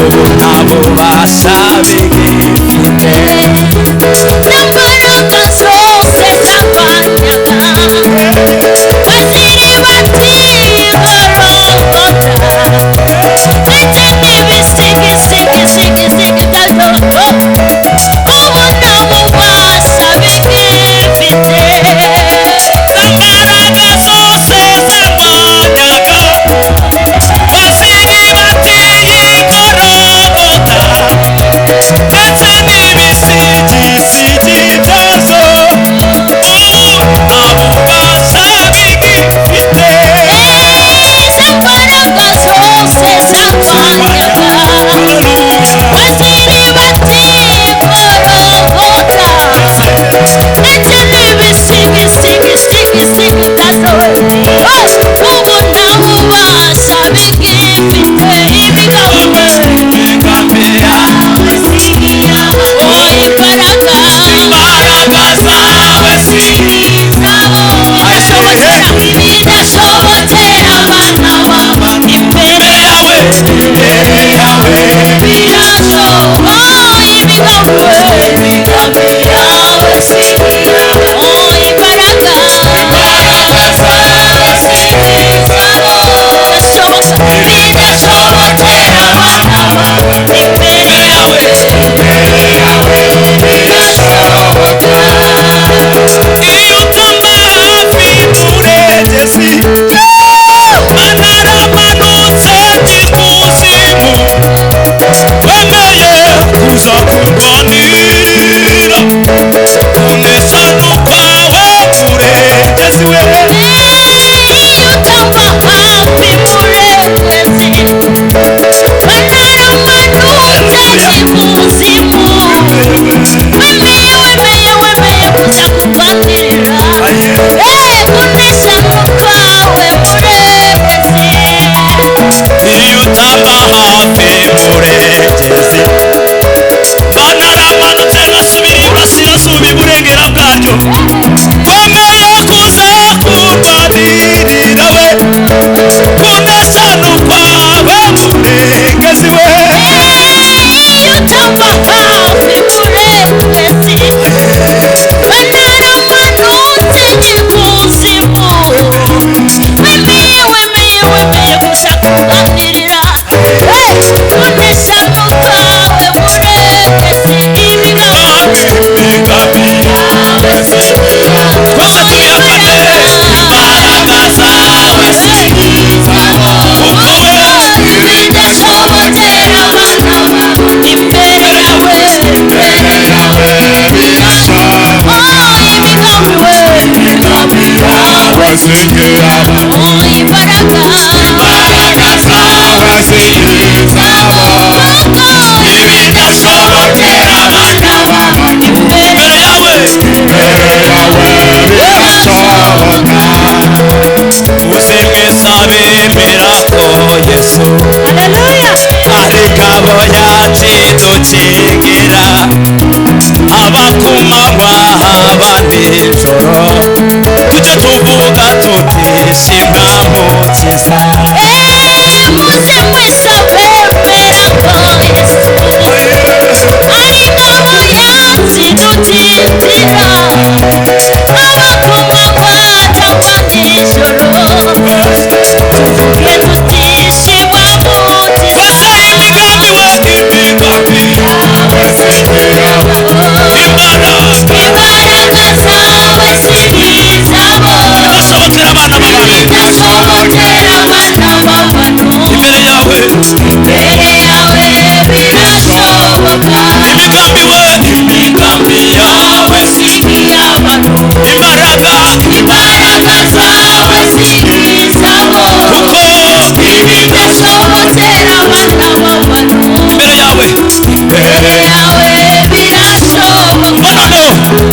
ubu nta bubasha bigifite n'imbaraga zose zarwanyaga baziri batigorogota ndetse n'ibisigisigi byazo ubu nta bubasha bigifite imbaraga zose zarwanyaga baziri batigorogota ndetse n'ibisigisigi byazo ubu nta bubasha bigifite izo mbaraga zose zarwanyaga baziri batigorogota ndetse n'ibisigisigi byazo ubu nta bubasha bigifite imigambi imigambi yawe si iyawe imbaraga imbaraga zawe si bidashobokera abana baba imbere yawe birashoboka imigambi yawe si imbaraga zawe si bidashobokera abana baba imbere yawe birashoboka iyo utamba hafi murengezi manaramanutse ikuzimu wemeye kuza kurwanirira kunesha n'ukwawe murengezi we iyo utamba hafi murengezi manaramanutse ikuzimu wemeye kuza kurwanirira kunesha n'ukwawe murengezi iyo utamba hafi murengezi manaramanutse ngasubira iburasirazuba iburengera bwaryo wemeye kuza kurwanirira we kunesha n'ukwawe murengezi we iyo utamba hafi murengezi manaramanutse ikuzimu wemeye kuza kurwanirira kunesha n'ukwawe murengezi imigambi imigambi yawe si twese tuyihakane imbaraga zawe si kuko we bidashobokera abana imbere yawe imigambi yawe si imbaraga imbaraga zawe si ibidashobokera abana imbere yawe birashoboka uzi mwiza bemera ko yesu haleluya ari ngabo yacu idukingira haba ku manywa haba nijoro tujye tuvuga tuti shimwa mukiza muze mwese abemera ko yesu ari ngabo yacu idukingira haba ku manywa cyangwa nijoro